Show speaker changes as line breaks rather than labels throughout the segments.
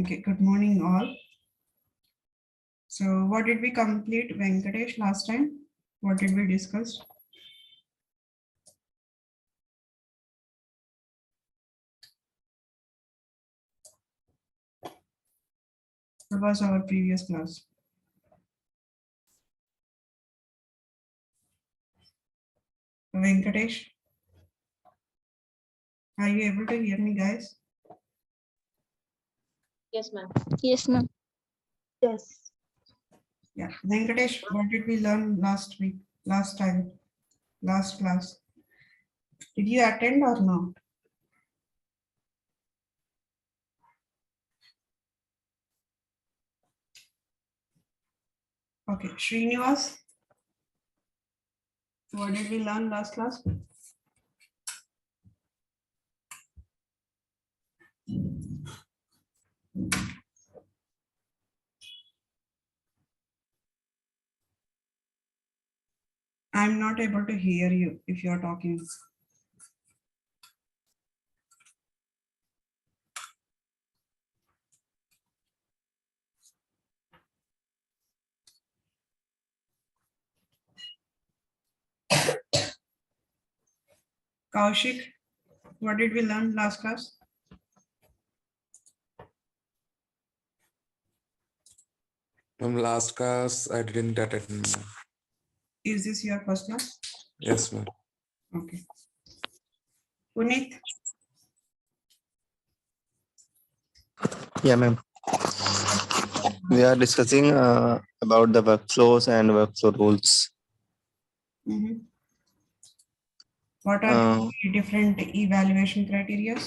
Okay, good morning all. So what did we complete, Venkatesh, last time? What did we discuss? What was our previous class? Venkatesh, are you able to hear me, guys?
Yes, ma'am.
Yes, ma'am.
Yes.
Yeah, Venkatesh, what did we learn last week, last time, last class? Did you attend or not? Okay, Srinivas, what did we learn last class? I'm not able to hear you if you're talking. Kaushik, what did we learn last class?
Last class I didn't attend.
Is this your first class?
Yes, ma'am.
Okay. Puneet,
Yeah, ma'am. We are discussing about the workflows and workflow rules.
what are the different evaluation criteria?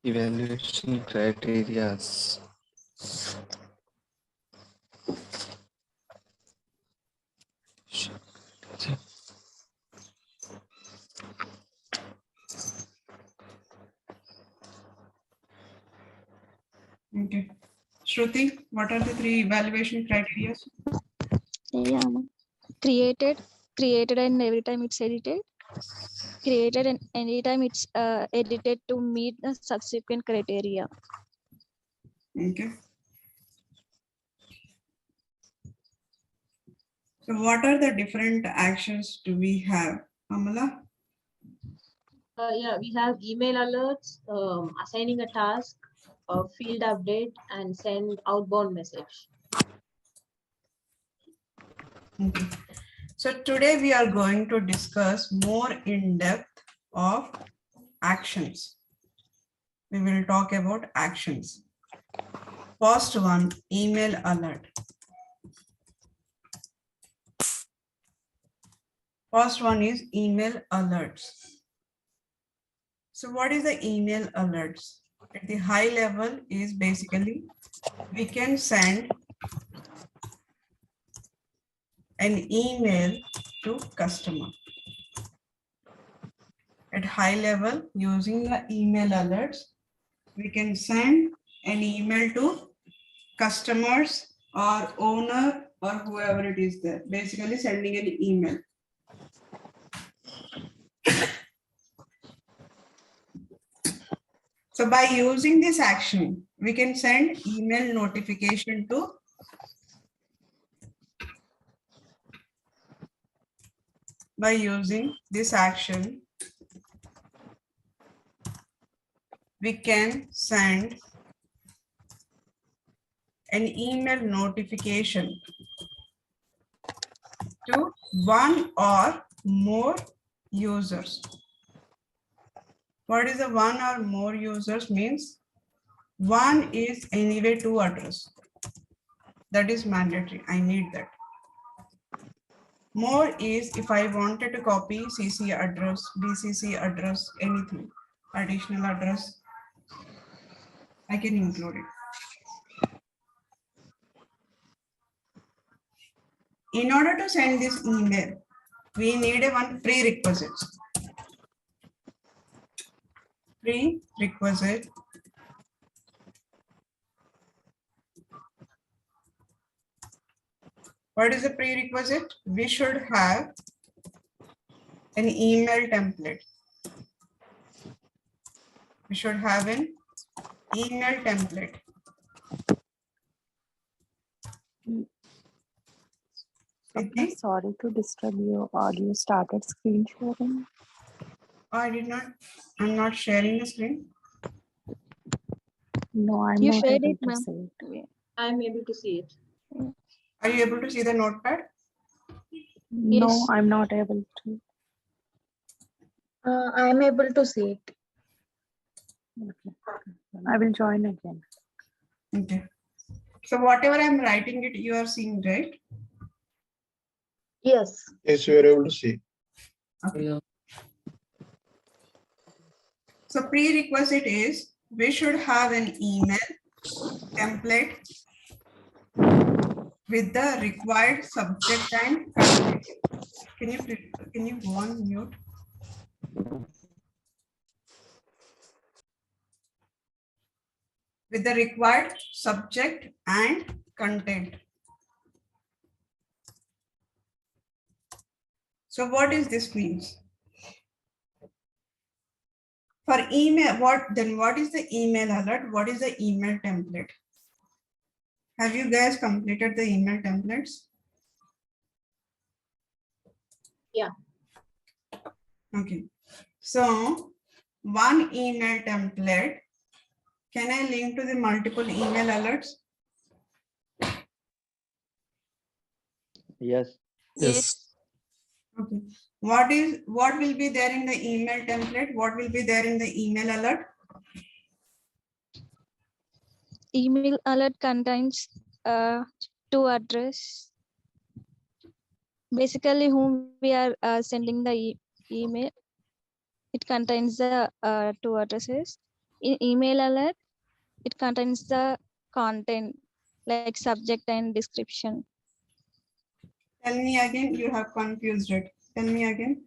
Evaluation criteria.
Okay. Shruti, what are the three evaluation criteria?
Yeah, ma'am. Created, and every time it's edited. Created and anytime it's edited to meet the subsequent criteria.
Okay. So what are the different actions do we have? Amala?
Yeah, we have email alerts, assigning a task, a field update, and send outbound message.
Okay. So today we are going to discuss more in depth of actions. We will talk about actions. First one, email alert. First one is email alerts. So what is the email alerts? At the high level is basically we can send an email to customer. At high level, using the email alerts, we can send an email to customers or owner or whoever it is there, basically sending an email. So by using this action, we can send email notification to by using this action, we can send an email notification to one or more users. What is the one or more users means? One is anyway two address. That is mandatory. I need that. More is if I wanted to copy CC address, BCC address, anything, additional address, I can include it. In order to send this email, we need a one prerequisite. Prerequisite. What is a prerequisite? We should have an email template. we should have an email template.
Swapna, sorry to disturb you. You started screen sharing?
Oh, I'm not sharing the screen.
No, I'm
You
not
shared
able
it,
to
ma'am.
see it.
I'm able to see it.
Are you able to see the notepad?
No,
Yes.
I'm not able to.
I'm able to see it.
Okay. I will join again.
Okay. So whatever I'm writing it, you are seeing, right?
Yes.
Yes, you are able to see.
Okay. So prerequisite is we should have an email template with the required subject and content. Can you go on mute? With the required subject and content. So what is this means? For email, what is the email alert? What is the email template? Have you guys completed the email templates?
Yeah.
Okay. So one email template, can I link to the multiple email alerts?
Yes.
Yes.
Okay. What will be there in the email template? What will be there in the email alert?
Email alert contains to address basically whom we are sending the email. It contains the two addresses. In email alert, it contains the content like subject and description.
Tell me again, you have confused it. Tell me again.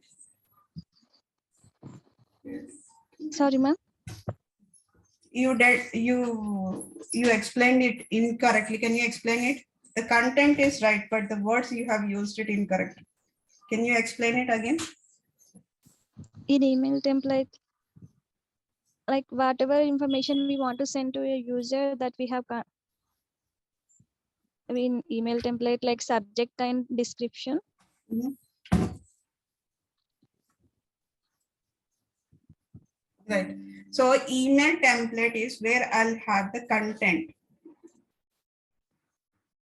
Sorry, ma'am.
You explained it incorrectly. Can you explain it? The content is right, but the words you have used it incorrect. Can you explain it again?
In email template, like whatever information we want to send to a user that we have email template like subject and description.
Right. So email template is where I'll have the content.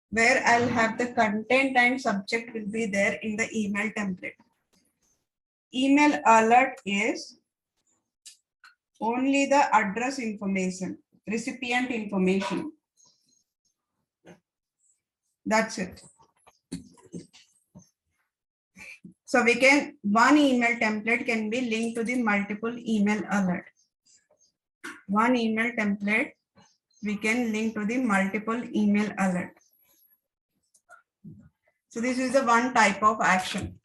Where I'll have the content and subject will be there in the email template. Email alert is only the address information, recipient information. That's it. So one email template can be linked to the multiple email alert. One email template, we can link to the multiple email alert. So this is the one type of action.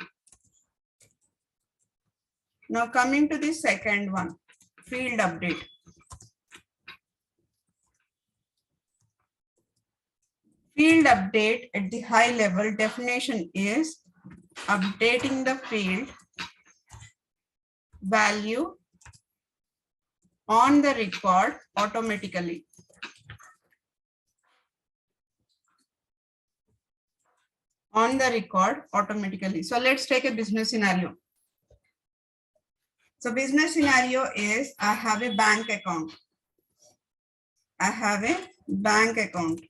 Now coming to the second one, field update. Field update at the high level definition is updating the field value on the record automatically. On the record automatically. So let's take a business scenario. So business scenario is I have a bank account. I have a bank account.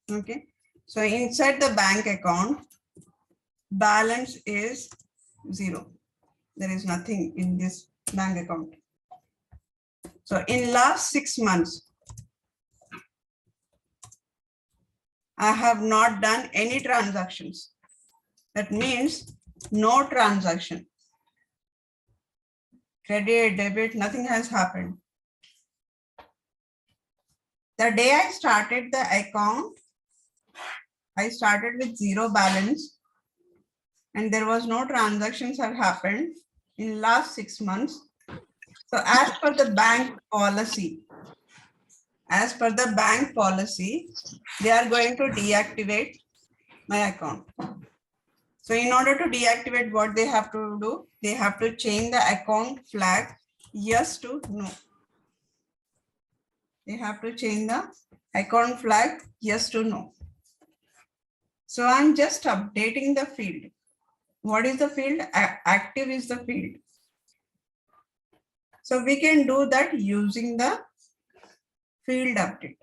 Okay. So inside the bank account, balance is 0. There is nothing in this bank account. So in last 6 months, I have not done any transactions. That means no transaction. Credit, debit, nothing has happened. The day I started the account, I started with 0 balance and there was no transactions have happened in last 6 months. So as per the bank policy, they are going to deactivate my account. So in order to deactivate, what they have to do, they have to change the account flag yes to no. They have to change the account flag yes to no. So I'm just updating the field. What is the field? Active is the field. So we can do that using the field update.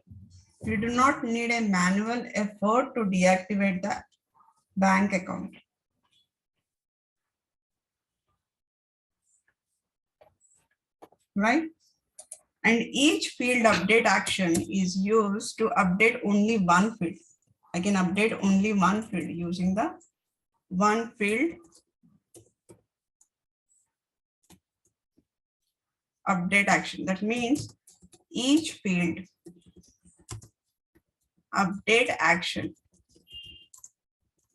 We do not need a manual effort to deactivate the bank account. Right? And each field update action is used to update only one field. I can update only one field using the one field update action. That means each field update action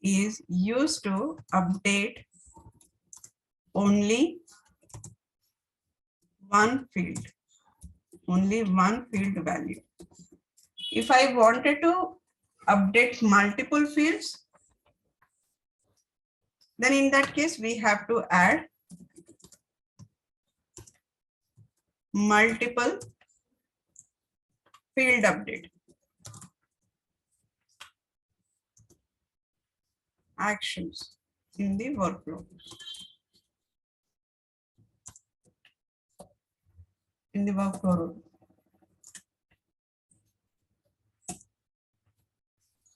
is used to update only one field value. If I wanted to update multiple fields, then in that case, we have to add multiple field update actions in the workflow. In the workflow rule.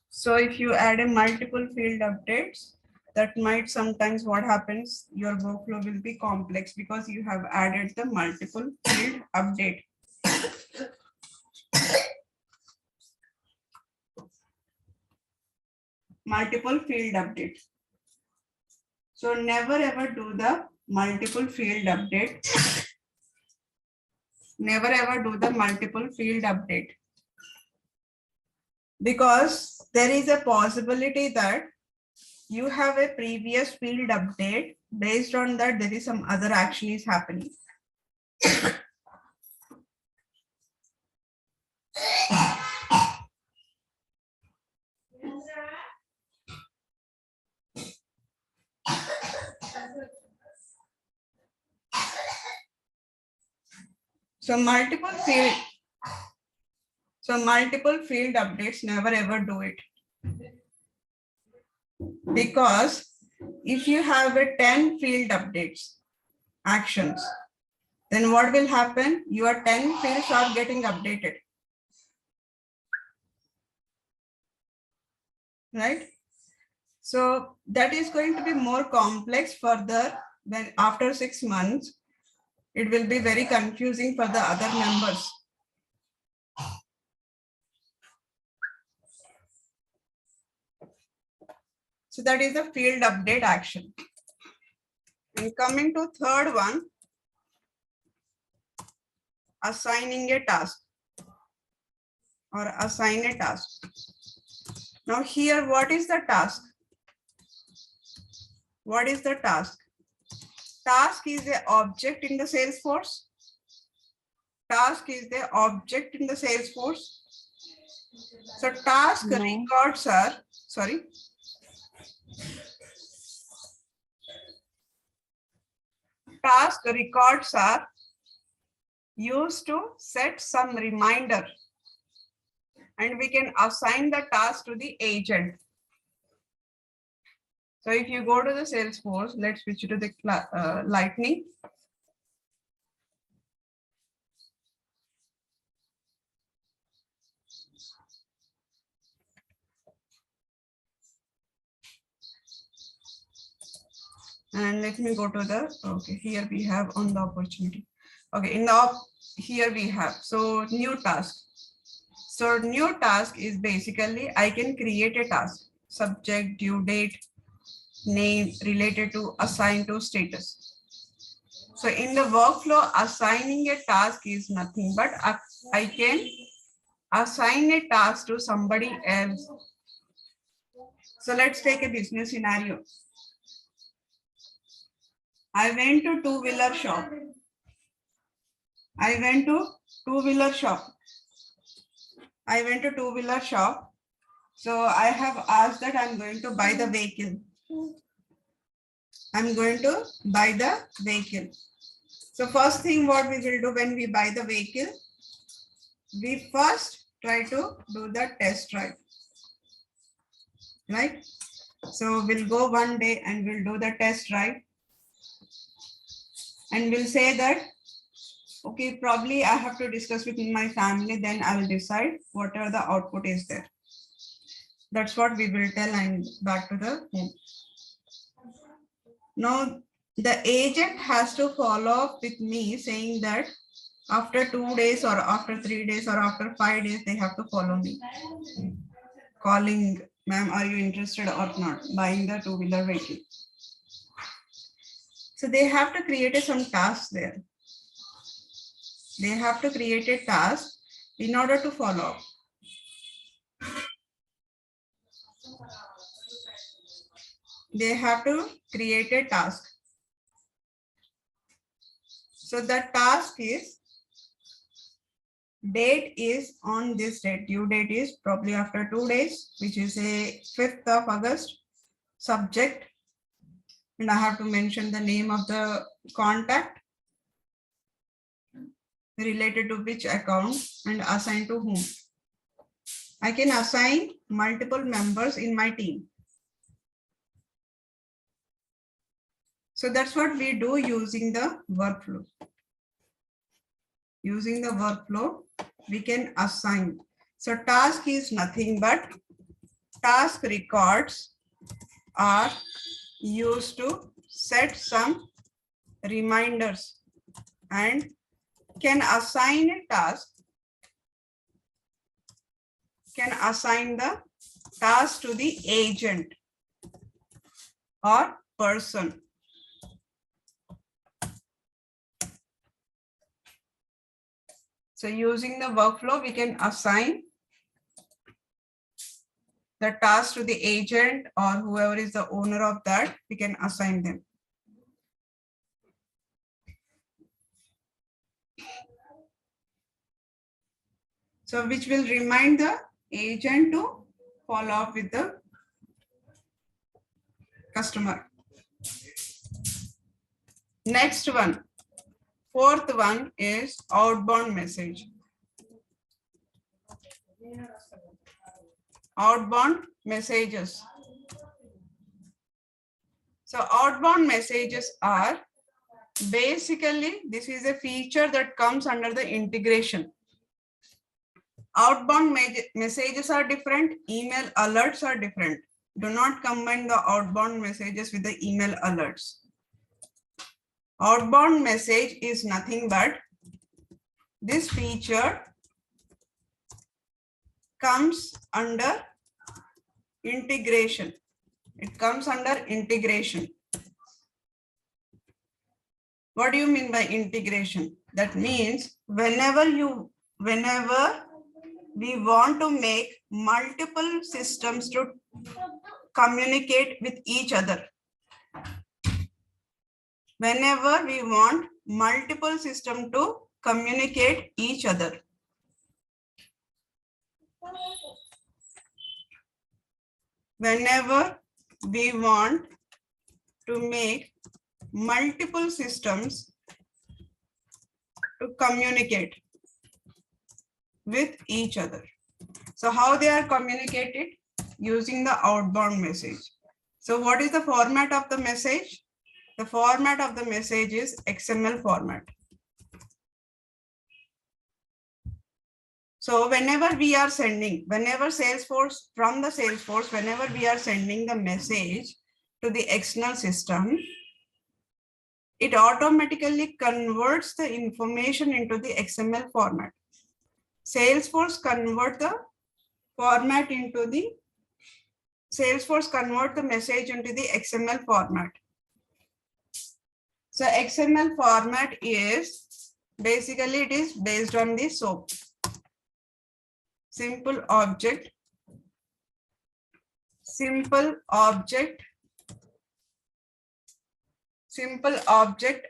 So if you add a multiple field updates, that might sometimes what happens, your workflow will be complex because you have added the multiple field update. Multiple field update. So never ever do the multiple field update. Never ever do the multiple field update. Because there is a possibility that you have a previous field update. Based on that, there is some other action is happening. So multiple field updates, never ever do it. Because if you have a 10 field updates actions, then what will happen? Your 10 fields are getting updated. Right? So that is going to be more complex further. When after 6 months, it will be very confusing for the other members. So that is the field update action. And coming to third one, assigning a task or assign a task. Now here, what is the task? What is the task? Task is the object in the Salesforce. Task is the object in the Salesforce. So task records are, sorry. Task records are used to set some reminder, and we can assign the task to the agent. So if you go to the Salesforce, let's switch to the Lightning. And let me go to the, okay, here we have on the opportunity. Okay, in the here we have, so new task. So new task is basically, I can create a task, subject, due date, name, related to, assigned to, status. So in the workflow, assigning a task is nothing but I can assign a task to somebody else. So let's take a business scenario. I went to two-wheeler shop. I went to two-wheeler shop. So I have asked that I'm going to buy the vehicle. I'm going to buy the vehicle. So first thing what we will do when we buy the vehicle, we first try to do the test drive, right? So we'll go one day and we'll do the test drive. And we'll say that, okay, probably I have to discuss with my family, then I will decide whatever the output is there. That's what we will tell and back to the home. Now, the agent has to follow up with me saying that after 2 days or after 3 days or after 5 days, they have to follow me. Calling, ma'am, are you interested or not? Buying the two-wheeler vehicle. So they have to create some tasks there. They have to create a task in order to follow up. They have to create a task. So the task is, date is on this date. Due date is probably after 2 days, which is a 5th of August. Subject, and I have to mention the name of the contact, related to which account, and assign to whom. I can assign multiple members in my team. So that's what we do using the workflow. Using the workflow, we can assign. So task is nothing but task records are used to set some reminders and can assign a task, can assign the task to the agent or person. So using the workflow, we can assign the task to the agent or whoever is the owner of that, we can assign them. So which will remind the agent to follow up with the customer. Next one, fourth one is outbound message. Outbound messages. So outbound messages are basically, this is a feature that comes under the integration. Outbound messages are different, email alerts are different. Do not combine the outbound messages with the email alerts. Outbound message is nothing but this feature comes under integration. It comes under integration. What do you mean by integration? That means whenever we want to make multiple systems to communicate with each other. Whenever we want multiple systems to communicate each other. Whenever we want to make multiple systems to communicate with each other. So how they are communicated? Using the outbound message. So what is the format of the message? The format of the message is XML format. So whenever we are sending, whenever Salesforce, from the Salesforce, whenever we are sending the message to the external system, it automatically converts the information into the XML format. Salesforce convert the format into the, Salesforce convert the message into the XML format. So XML format is, basically it is based on the SOAP. Simple object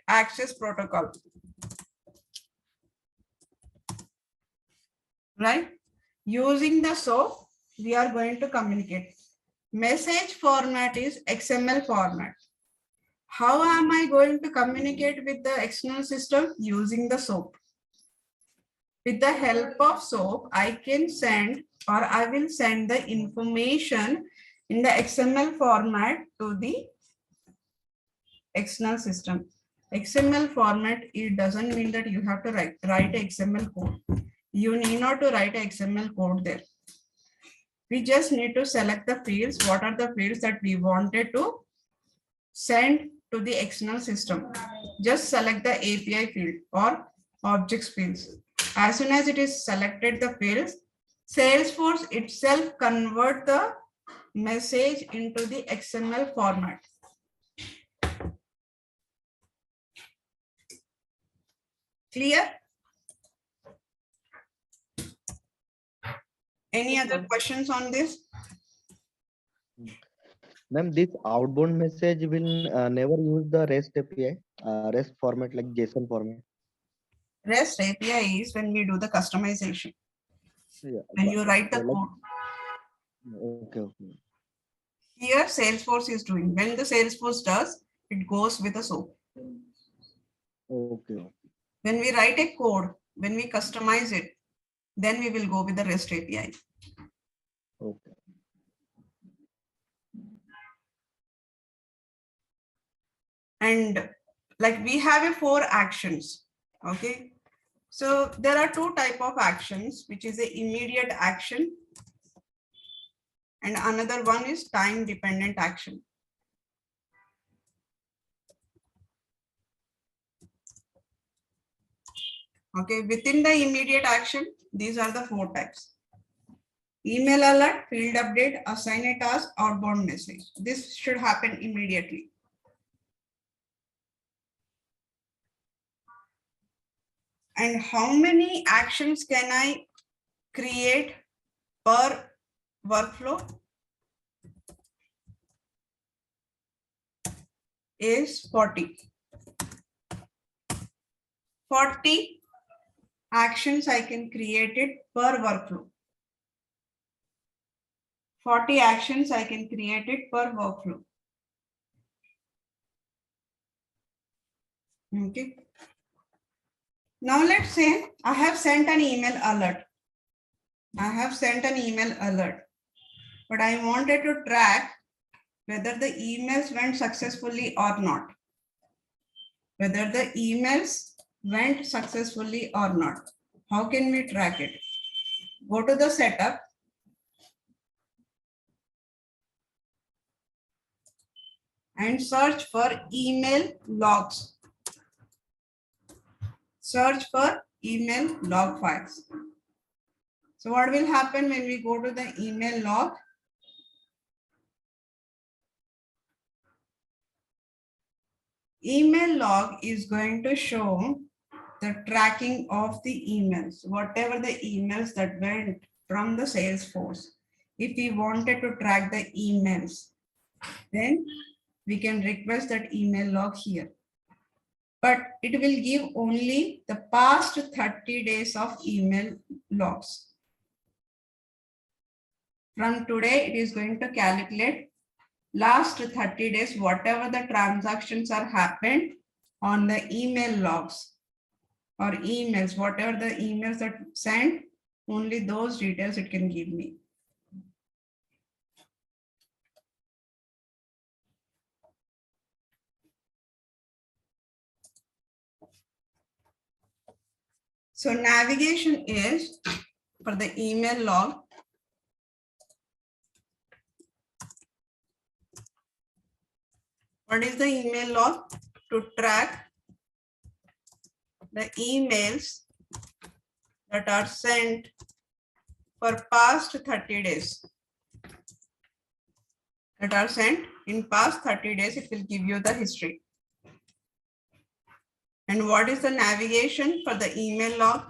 access protocol. Right? Using the SOAP, we are going to communicate. Message format is XML format. How am I going to communicate with the external system? Using the SOAP. With the help of SOAP, I can send or I will send the information in the XML format to the external system. XML format, it doesn't mean that you have to write XML code. You need not to write XML code there. We just need to select the fields. What are the fields that we wanted to send to the external system? Just select the API field or objects fields. As soon as it is selected the fields, Salesforce itself convert the message into the XML format. Clear? Any other questions on this?
Ma'am, this outbound message will never use the REST API, REST format like JSON format.
REST API is when we do the customization.
Yeah,
When you write the
like,
code.
okay, okay.
Here Salesforce is doing. When the Salesforce does, it goes with a SOAP.
Okay.
When we write a code, when we customize it, then we will go with the REST API.
Okay.
And like we have 4 actions. Okay. So there are 2 types of actions, which is the immediate action. And another one is time dependent action. Okay, within the immediate action, these are the 4 types. Email alert, field update, assign a task, outbound message. This should happen immediately. And how many actions can I create per workflow? Is 40. 40 actions I can create it per workflow. 40 actions I can create it per workflow. Okay. Now let's say I have sent an email alert. I have sent an email alert, but I wanted to track whether the emails went successfully or not. Whether the emails went successfully or not. How can we track it? Go to the setup. And search for email logs. Search for email log files. So what will happen when we go to the email log? Email log is going to show the tracking of the emails, whatever the emails that went from the Salesforce. If we wanted to track the emails, then we can request that email log here. But it will give only the past 30 days of email logs. From today, it is going to calculate last 30 days, whatever the transactions are happened on the email logs or emails, whatever the emails that sent, only those details it can give me. So navigation is for the email log. What is the email log? To track the emails that are sent for past 30 days. That are sent in past 30 days, it will give you the history. And what is the navigation for the email log?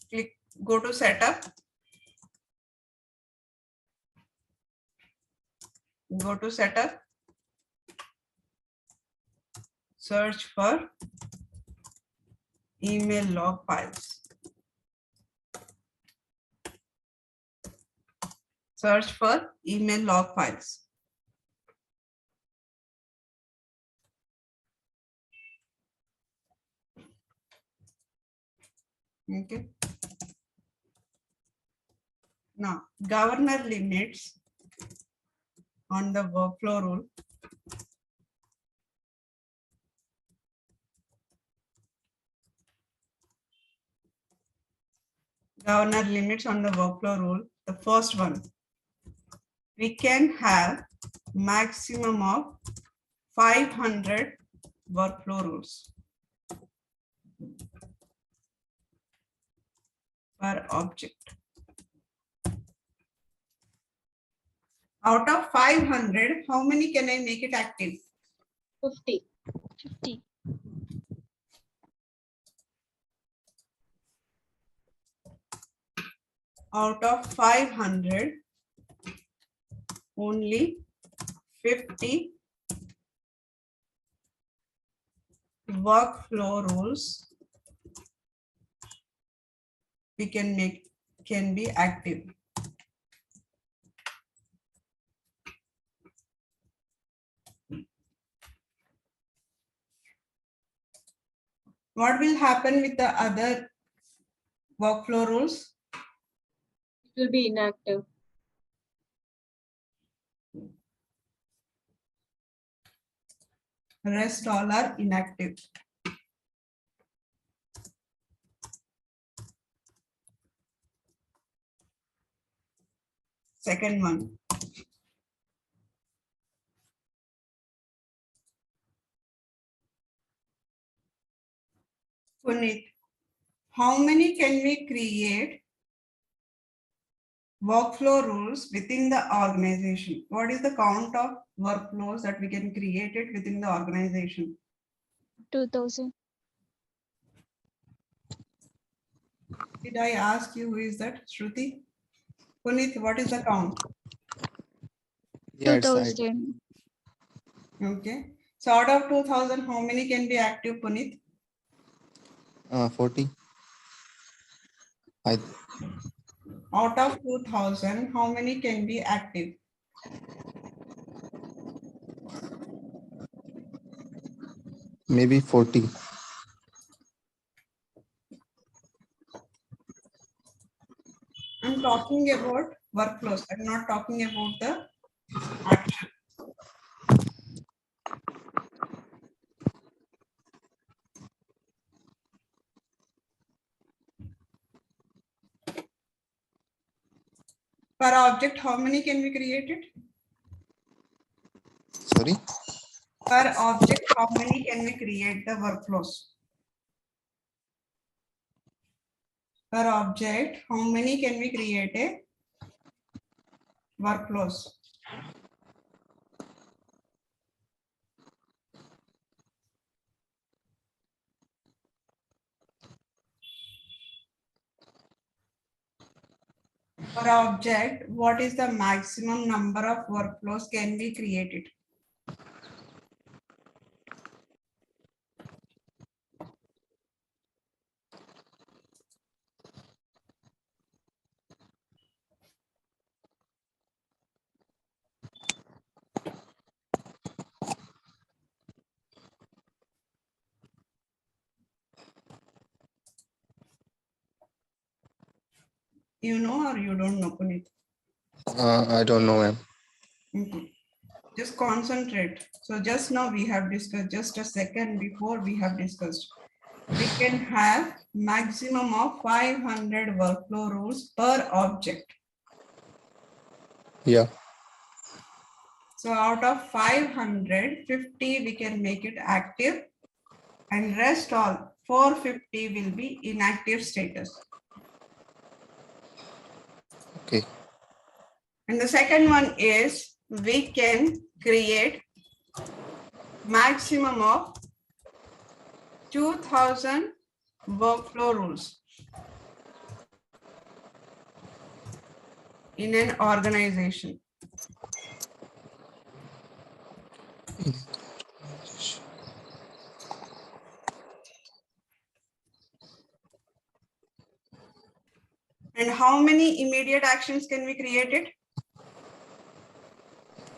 Click, go to setup. Go to setup. Search for email log files. search for email log files. Okay. Now, governor limits on the workflow rule. Governor limits on the workflow rule. The first one, we can have maximum of 500 workflow rules per object. Out of 500, how many can I make it active?
50.
50.
Out of 500, only 50 workflow rules we can make, can be active. What will happen with the other workflow rules?
It will be inactive.
Rest all are inactive. Second one. Puneet, how many can we create workflow rules within the organization? What is the count of workflows that we can create it within the organization?
2000.
Did I ask you who is that? Shruti? Puneet, what is the count?
Yeah, it's right.
2000.
Okay. So out of 2000, how many can be active, Puneet?
40.
Out of 2000, how many can be active?
Maybe 40.
I'm talking about workflows. I'm not talking about the action. Per object, how many can be created?
Sorry.
Per object, how many can we create the workflows? Per object, how many can we create a workflows? Per object, what is the maximum number of workflows can be created? You know or you don't know, Puneet?
I don't know, ma'am.
Okay. Just concentrate. So just now we have discussed, just a second before we have discussed, we can have maximum of 500 workflow rules per object.
Yeah.
So out of 500, 50 we can make it active and rest all 450 will be inactive status.
Okay.
And the second one is we can create maximum of 2000 workflow rules in an organization. And how many immediate actions can we create it?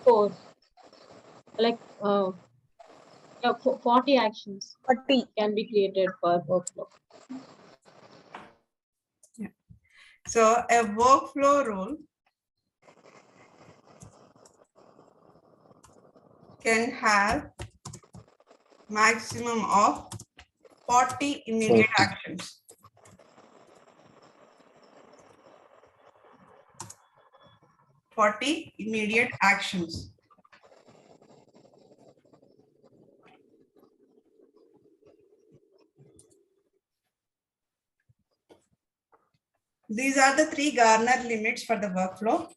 4. Like yeah, 40 actions
40.
can be created per workflow.
So a workflow rule can have maximum of 40 immediate
40.
actions. Immediate actions. These are the 3 Garner limits for the workflow.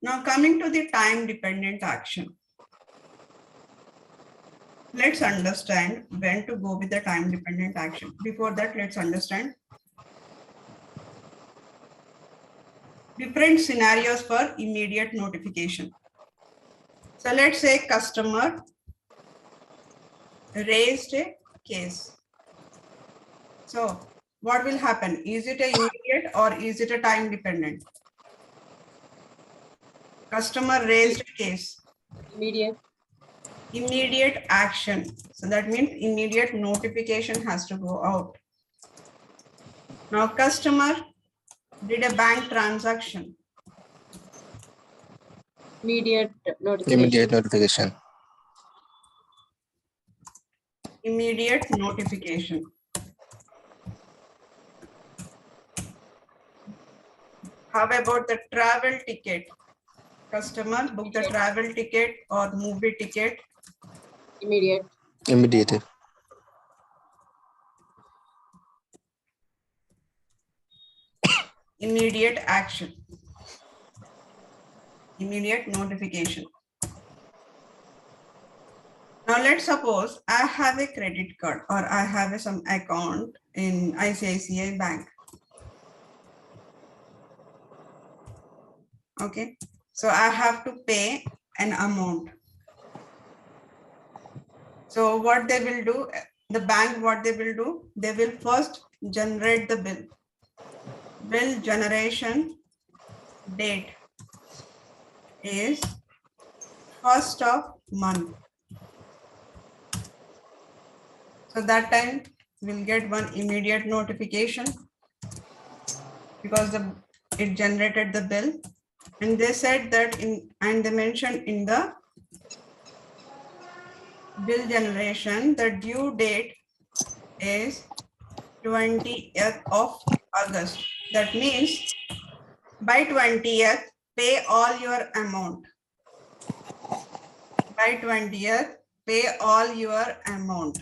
Now coming to the time dependent action. Let's understand when to go with the time dependent action. Before that, let's understand different scenarios for immediate notification. So let's say customer raised a case. So what will happen? Is it an immediate or is it a time dependent? Customer raised a case. Immediate action. So that means immediate notification has to go out. Now customer did a bank transaction.
Immediate notification.
Immediate notification.
Immediate notification. How about the travel ticket? Customer book the travel ticket or movie ticket.
Immediate.
Immediate.
Immediate action. Immediate notification. Now let's suppose I have a credit card or I have some account in ICICI Bank. Okay, so I have to pay an amount. So what they will do, the bank, what they will do, they will first generate the bill. Bill generation date is 1st of month. So that time we'll get one immediate notification because it generated the bill. And they said that and they mentioned in the bill generation, the due date is 20th of August. That means by 20th, pay all your amount. By 20th, pay all your amount.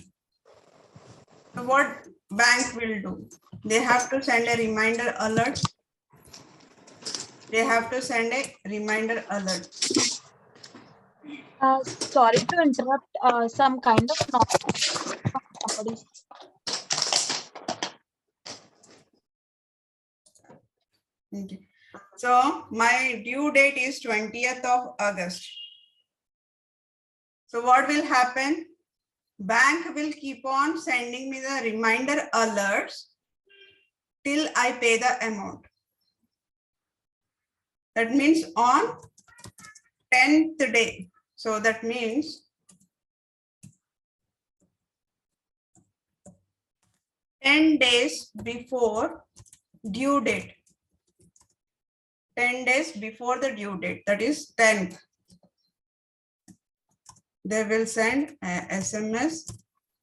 So what bank will do? They have to send a reminder alert. They have to send a reminder alert.
Sorry to interrupt. Some kind of noise from somebody's.
Okay. So my due date is 20th of August. So what will happen? Bank will keep on sending me the reminder alerts till I pay the amount. That means on 10th day. So that means 10 days before due date. 10 days before the due date, that is 10th. They will send a SMS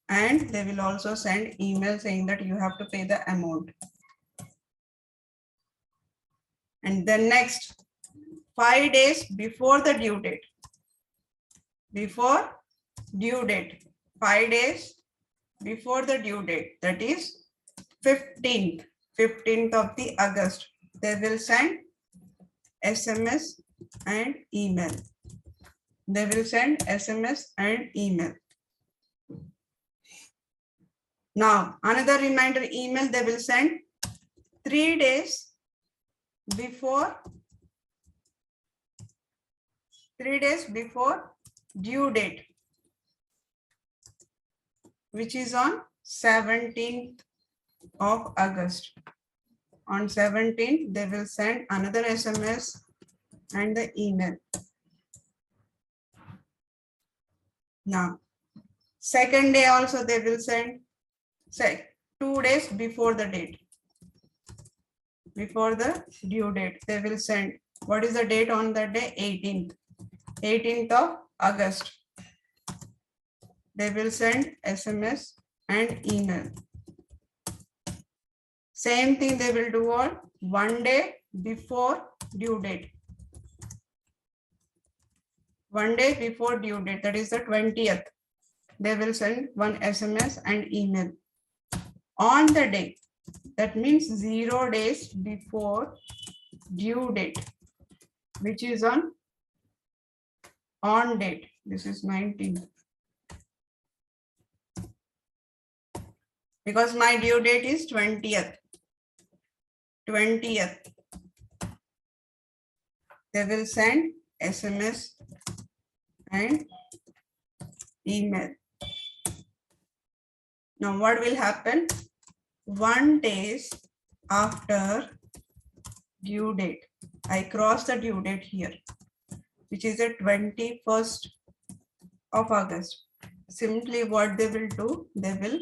and they will also send email saying that you have to pay the amount. And then next 5 days before the due date. Before due date, 5 days before the due date, that is 15th of the August. They will send SMS and email. They will send SMS and email. Now, another reminder email they will send 3 days before due date, which is on 17th of August. On 17th, they will send another SMS and the email. Now, second day also they will send, say, 2 days before the date. Before the due date, they will send. What is the date on that day? 18th. 18th of August. They will send SMS and email. Same thing they will do on 1 day before due date. 1 day before due date, that is the 20th. They will send one SMS and email. On the day, that means 0 days before due date, which is on date. This is 19th. Because my due date is 20th. 20th. They will send SMS and email. Now what will happen? 1 day after due date, I cross the due date here, which is the 21st of August. Simply what they will do, they will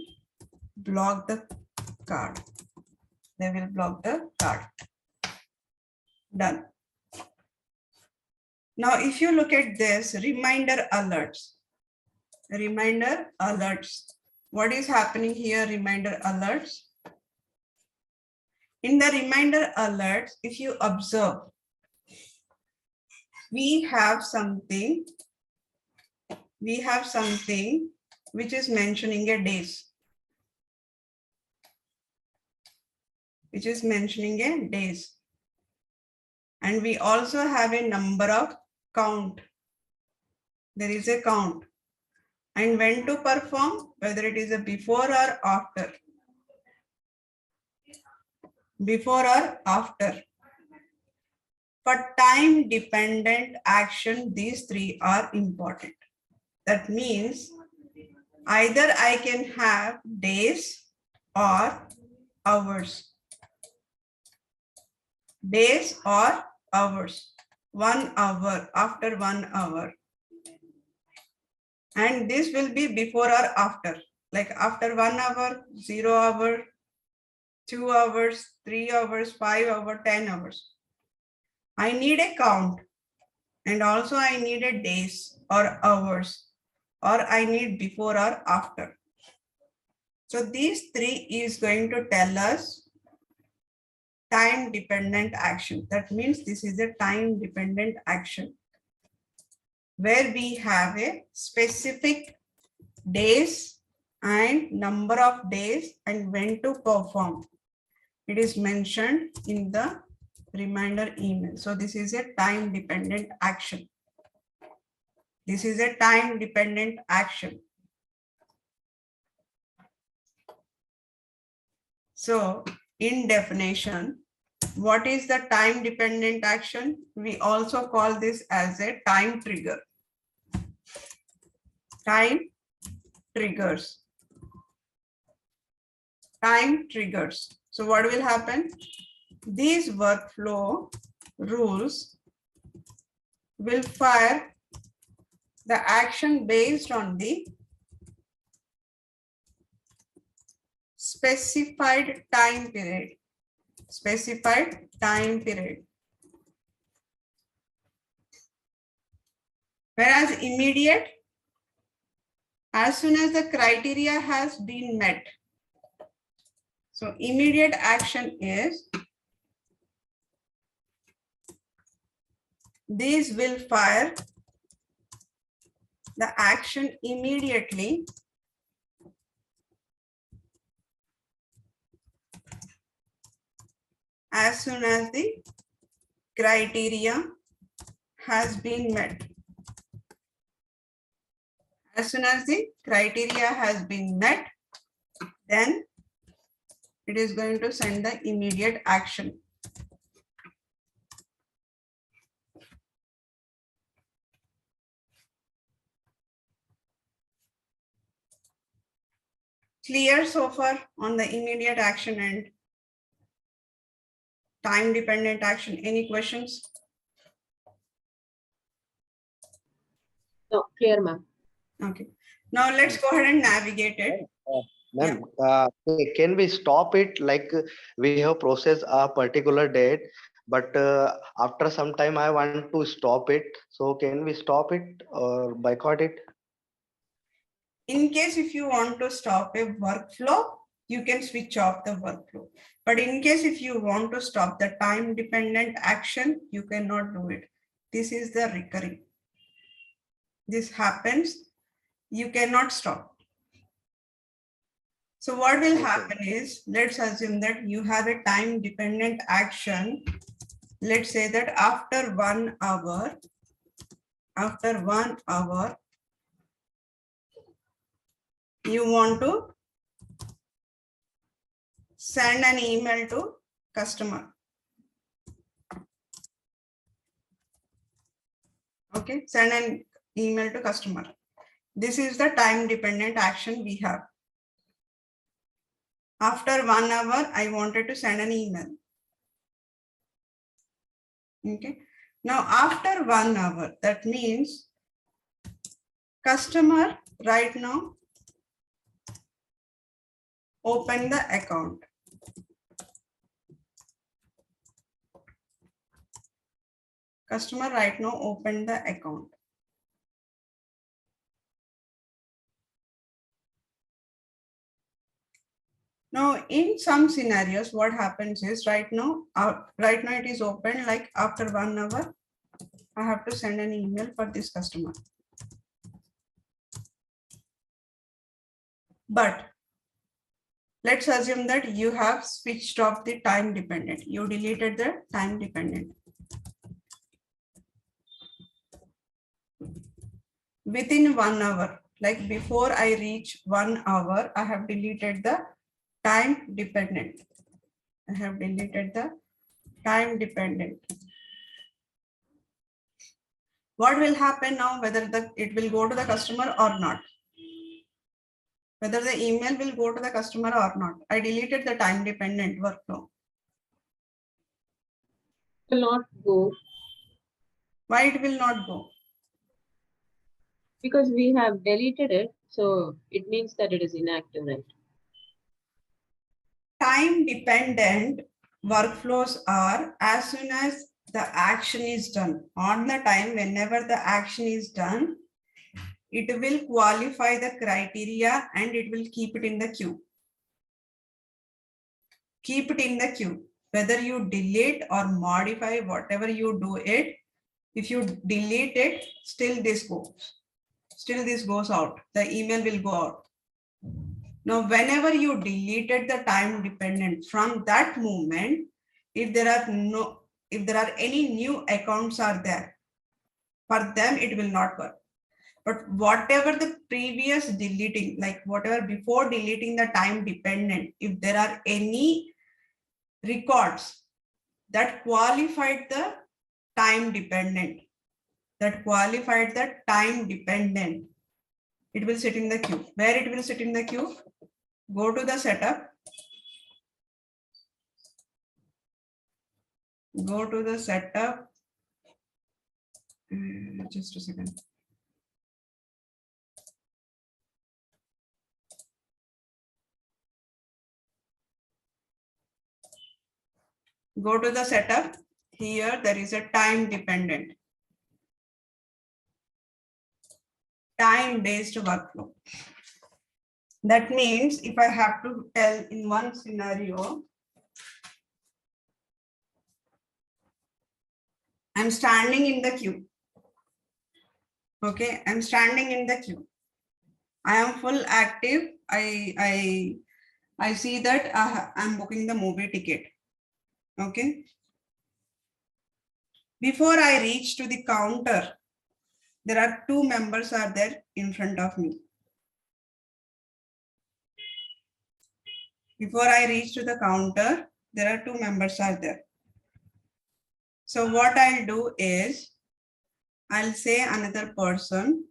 block the card. They will block the card. Done. Now, if you look at this, reminder alerts. Reminder alerts. What is happening here? Reminder alerts. In the reminder alerts, if you observe, we have something which is mentioning a days. Which is mentioning a days. And we also have a number of count. There is a count. And when to perform, whether it is a before or after. Before or after. For time dependent action, these three are important. That means either I can have days or hours. Days or hours. 1 hour, after 1 hour. And this will be before or after. Like after 1 hour, 0 hour, 2 hours, 3 hours, 5 hours, 10 hours. I need a count. And also I need a days or hours. Or I need before or after. So these three is going to tell us time dependent action. That means this is a time dependent action where we have a specific days and number of days and when to perform. It is mentioned in the reminder email. So this is a time dependent action. This is a time dependent action. So in definition, what is the time dependent action? We also call this as a time trigger. Time triggers. Time triggers. So what will happen? These workflow rules will fire the action based on the specified time period. Specified time period. Whereas immediate, as soon as the criteria has been met. So immediate action is, these will fire the action immediately as soon as the criteria has been met. As soon as the criteria has been met, then it is going to send the immediate action. Clear so far on the immediate action and time dependent action? Any questions?
No, clear, ma'am.
Okay. Now let's go ahead and navigate it.
Ma'am, can we stop it like we have processed a particular date, but after some time I want to stop it. So can we stop it or boycott it?
In case if you want to stop a workflow, you can switch off the workflow. But in case if you want to stop the time dependent action, you cannot do it. This is the recurring. This happens, you cannot stop. So what will happen is, let's assume that you have a time dependent action. Let's say that after 1 hour, you want to send an email to customer. Okay, send an email to customer. This is the time dependent action we have. After 1 hour, I wanted to send an email. Okay. Now after 1 hour, that means customer right now open the account. Customer right now open the account. Now, in some scenarios, what happens is right now it is open, like after 1 hour, I have to send an email for this customer. But let's assume that you have switched off the time dependent. You deleted the time dependent. Within 1 hour, like before I reach 1 hour, I have deleted the time dependent. I have deleted the time dependent. What will happen now, whether it will go to the customer or not? Whether the email will go to the customer or not. I deleted the time dependent workflow.
Will not go
Why it will not go?
because we have deleted it. So it means that it is inactive, right?
Time dependent workflows are as soon as the action is done, on the time whenever the action is done, it will qualify the criteria and it will keep it in the queue. Keep it in the queue. Whether you delete or modify, whatever you do it, if you delete it, still this goes out. The email will go out. Now, whenever you deleted the time dependent, from that moment, if there are any new accounts are there, for them it will not work. But whatever the previous deleting, like whatever before deleting the time dependent, if there are any records that qualified the time dependent, it will sit in the queue. Where it will sit in the queue? Go to the setup. Go to the setup. Just a second. Go to the setup. Here there is a time dependent. Time-based workflow. That means if I have to tell in one scenario, I'm standing in the queue. Okay, I'm standing in the queue. I am full active. I see that I'm booking the movie ticket. Okay. Before I reach to the counter, there are 2 members are there in front of me. Before I reach to the counter, there are 2 members are there. So what I'll do is, I'll say another person,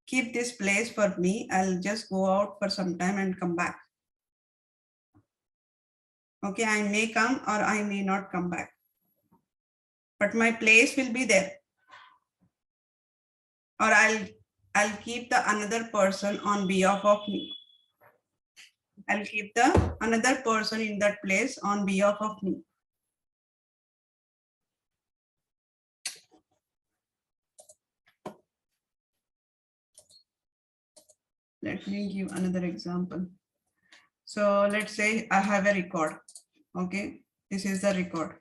keep this place for me. I'll just go out for some time and come back. Okay, I may come or I may not come back, but my place will be there. Or I'll keep the another person on behalf of me. I'll keep the another person in that place on behalf of me. Let me give another example. So let's say I have a record. Okay, this is the record.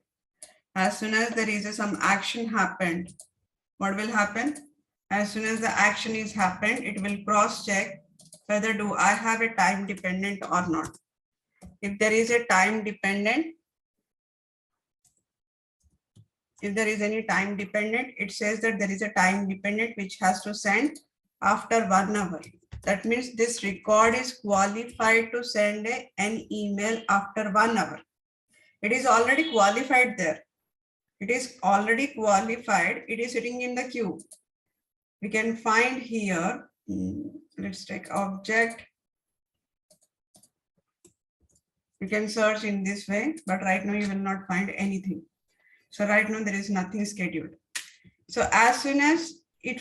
As soon as there is some action happened, what will happen? As soon as the action is happened, it will cross check whether do I have a time dependent or not. If there is a time dependent, if there is any time dependent, it says that there is a time dependent which has to send after 1 hour. That means this record is qualified to send an email after 1 hour. It is already qualified there. It is already qualified. It is sitting in the queue. We can find here, let's take object. You can search in this way, but right now you will not find anything. So right now there is nothing scheduled. So as soon as it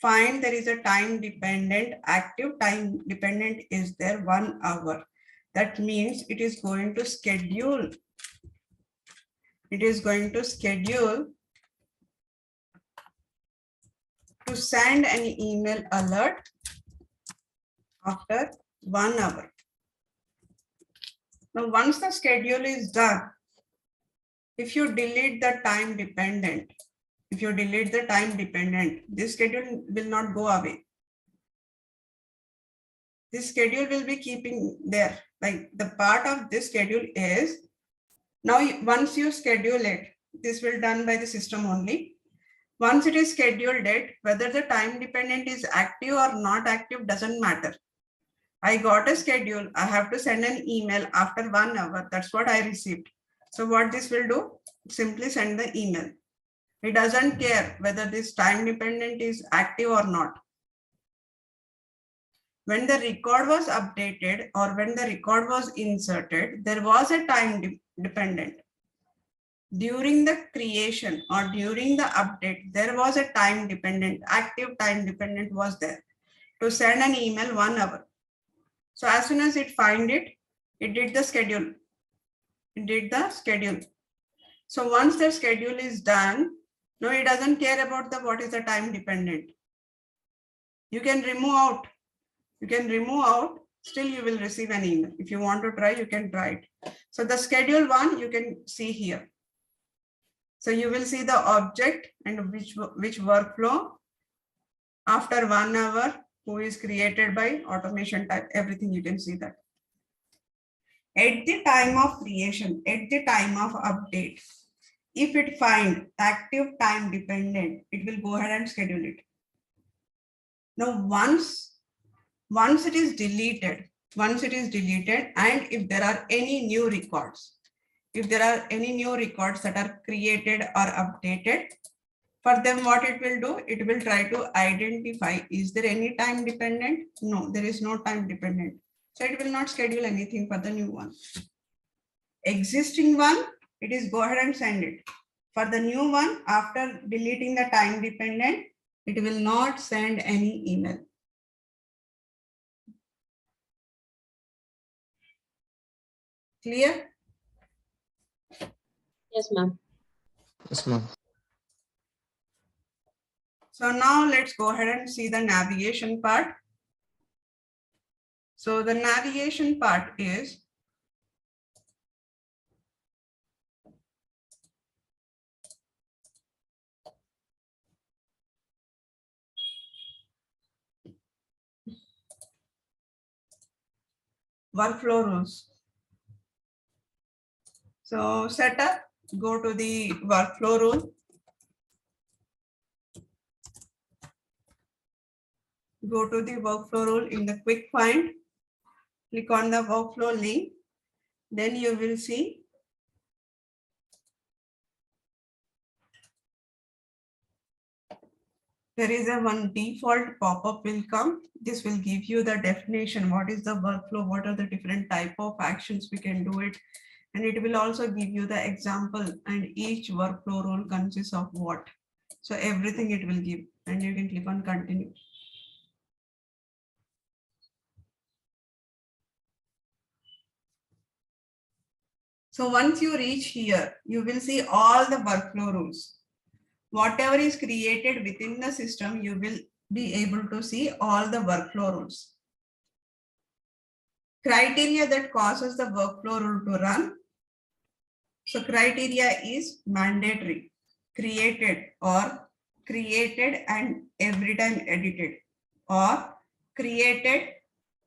find there is a time dependent, active time dependent is there 1 hour. That means it is going to schedule. It is going to schedule to send an email alert after 1 hour. Now, once the schedule is done, if you delete the time dependent, this schedule will not go away. This schedule will be keeping there. Like the part of this schedule is, now once you schedule it, this will done by the system only. Once it is scheduled it, whether the time dependent is active or not active doesn't matter. I got a schedule. I have to send an email after 1 hour. That's what I received. So what this will do, simply send the email. It doesn't care whether this time dependent is active or not. When the record was updated or when the record was inserted, there was a time dependent. During the creation or during the update, there was a time dependent, active time dependent was there to send an email 1 hour. So as soon as it find it, it did the schedule. It did the schedule. So once the schedule is done, no, it doesn't care about the what is the time dependent. You can remove out. You can remove out. Still, you will receive an email. If you want to try, you can try it. So the schedule one you can see here. So you will see the object and which workflow after 1 hour, who is created by automation type, everything you can see that. At the time of creation, at the time of update, if it find active time dependent, it will go ahead and schedule it. Now, once it is deleted, and if there are any new records, that are created or updated, for them, what it will do, it will try to identify, is there any time dependent? No, there is no time dependent. So it will not schedule anything for the new one. Existing one, it is go ahead and send it. For the new one, after deleting the time dependent, it will not send any email. Clear?
Yes, ma'am.
Yes, ma'am.
So now let's go ahead and see the navigation part. So the navigation part is workflow rules. So setup, go to the workflow rule. Go to the workflow rule in the quick find. Click on the workflow link. Then you will see there is a one default pop-up will come. This will give you the definition. What is the workflow? What are the different type of actions we can do it? And it will also give you the example, and each workflow rule consists of what. So everything it will give, and you can click on continue. So once you reach here, you will see all the workflow rules. Whatever is created within the system, you will be able to see all the workflow rules. Criteria that causes the workflow rule to run. So criteria is mandatory, created or created and every time edited, or created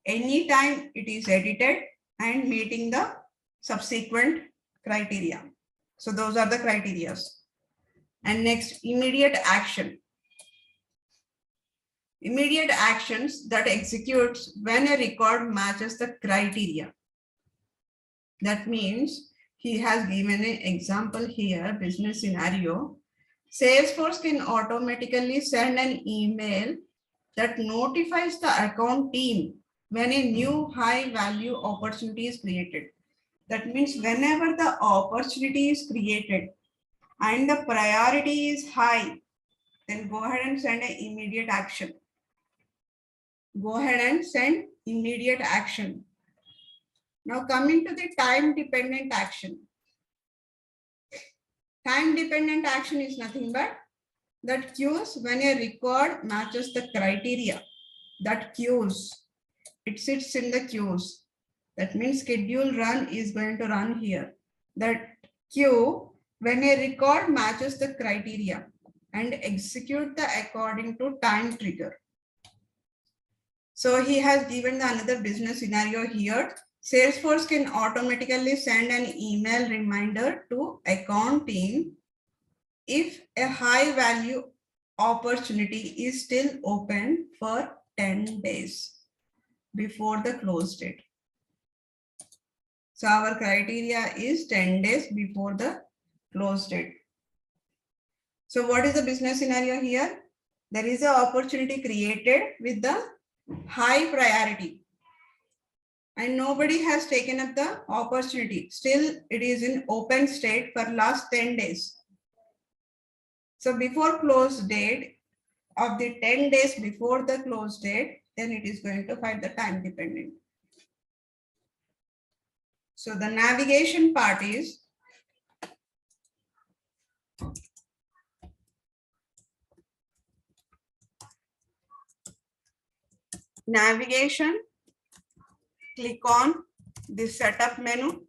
anytime it is edited and meeting the subsequent criteria. So those are the criteria. And next, immediate action. Immediate actions that executes when a record matches the criteria. That means he has given an example here, business scenario. Salesforce can automatically send an email that notifies the account team when a new high value opportunity is created. That means whenever the opportunity is created and the priority is high, then go ahead and send an immediate action. Go ahead and send immediate action. Now coming to the time dependent action. Time dependent action is nothing but that queues when a record matches the criteria. That queues, it sits in the queues. That means schedule run is going to run here. That queue when a record matches the criteria and execute the according to time trigger. So he has given the another business scenario here. Salesforce can automatically send an email reminder to account team if a high value opportunity is still open for 10 days before the close date. So our criteria is 10 days before the close date. So what is the business scenario here? There is an opportunity created with the high priority and nobody has taken up the opportunity. Still it is in open state for last 10 days. So before close date of the 10 days before the close date, then it is going to find the time dependent. So the navigation part is navigation. Click on the setup menu.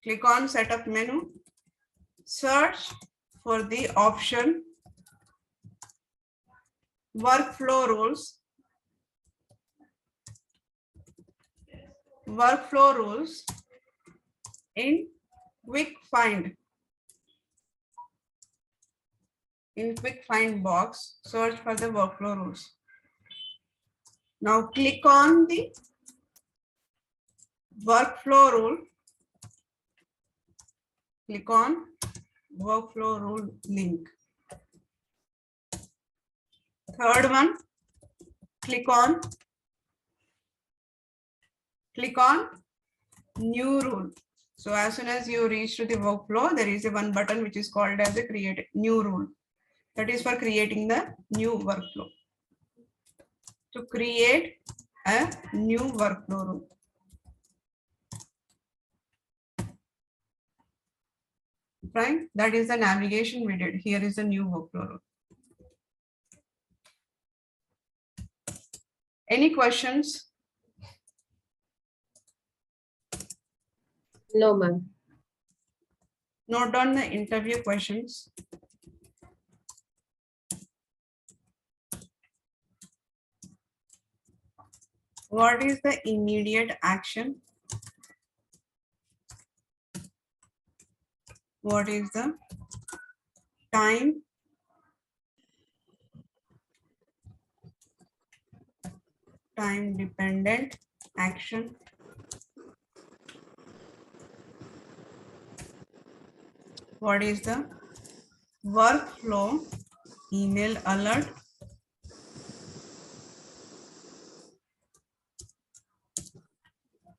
Click on setup menu. Search for the option workflow rules. Workflow rules in quick find. In quick find box, search for the workflow rules. Now click on the workflow rule. Click on workflow rule link. Third one, click on new rule. So as soon as you reach to the workflow, there is a one button which is called as a create new rule. That is for creating the new workflow. To create a new workflow rule. Right? That is the navigation we did. Here is the new workflow rule. Any questions?
No, ma'am.
Note down the interview questions. What is the immediate action? What is the time dependent action? What is the workflow email alert?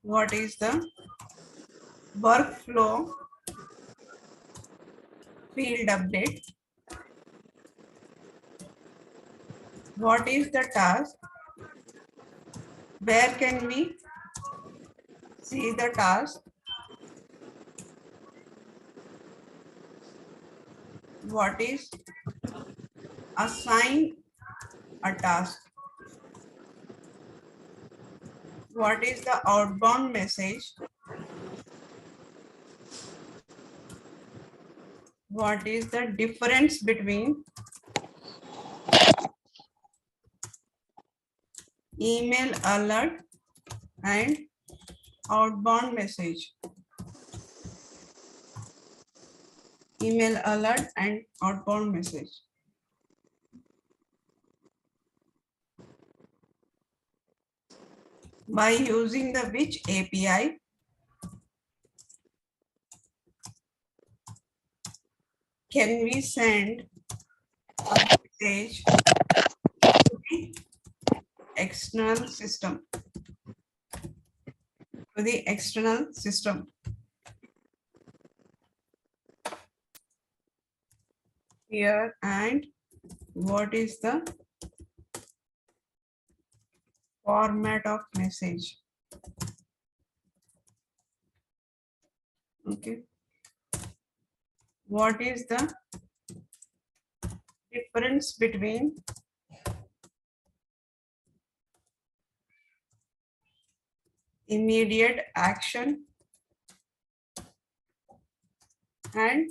What is the workflow field update? What is the task? Where can we see the task? What is assign a task? What is the outbound message? What is the difference between email alert and outbound message? Email alert and outbound message. By using the which API? Can we send a message to the external system? To the external system. Here, and what is the format of message? Okay. What is the difference between immediate action and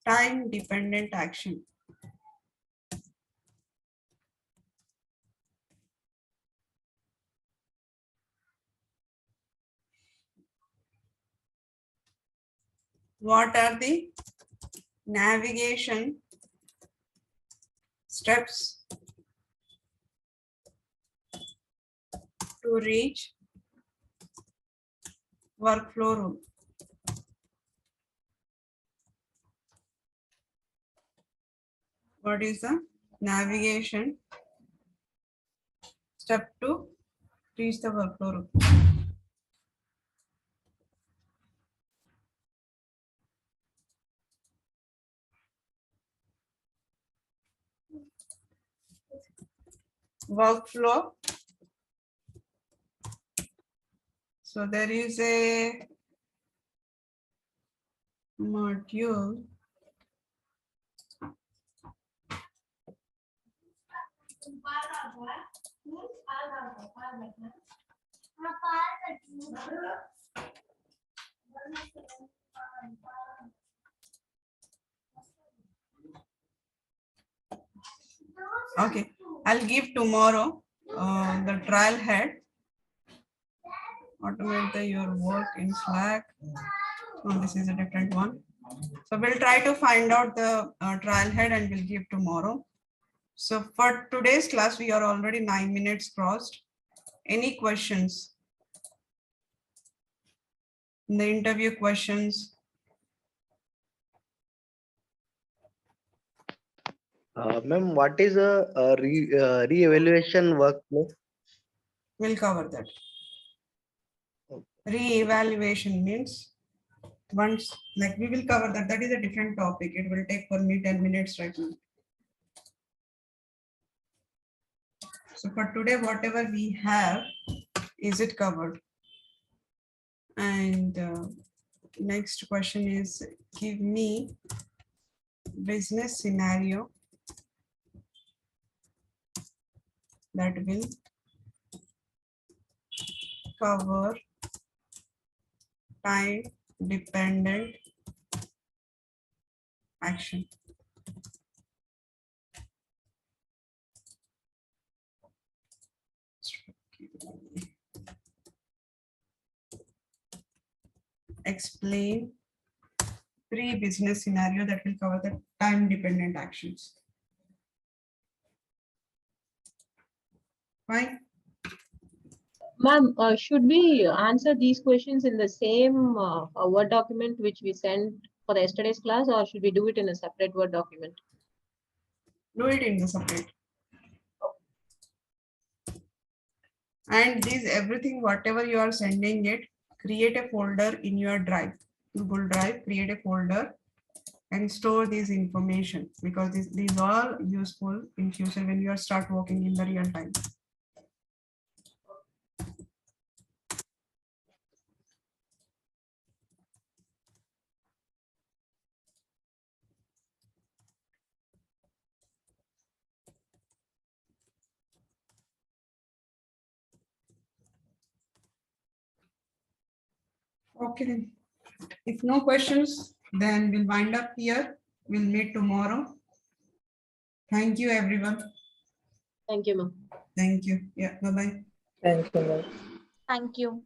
time dependent action? What are the navigation steps to reach workflow room? What is the navigation step to reach the workflow room? Workflow. So there is a module. Okay, I'll give tomorrow the trial head. Automate your work in Slack. Oh, this is a different one. So we'll try to find out the trial head and we'll give tomorrow. So for today's class, we are already 9 minutes crossed. Any questions? The interview questions?
Ma'am, what is a re-evaluation workflow?
We'll cover that. Re-evaluation means once, like we will cover that. That is a different topic. It will take for me 10 minutes right now. So for today, whatever we have, is it covered? And next question is, give me business scenario that will cover time dependent action. Explain pre-business scenario that will cover the time dependent actions. Fine.
Ma'am, should we answer these questions in the same Word document which we sent for the yesterday's class, or should we do it in a separate Word document?
Do it in the separate. And this everything, whatever you are sending it, create a folder in your drive, Google Drive, create a folder and store this information, because these are useful in future when you are start working in the real time. Okay, then. If no questions, then we'll wind up here. We'll meet tomorrow. Thank you, everyone.
Thank you, ma'am.
Thank you. Yeah, bye-bye.
Thank you, ma'am.
Thank you.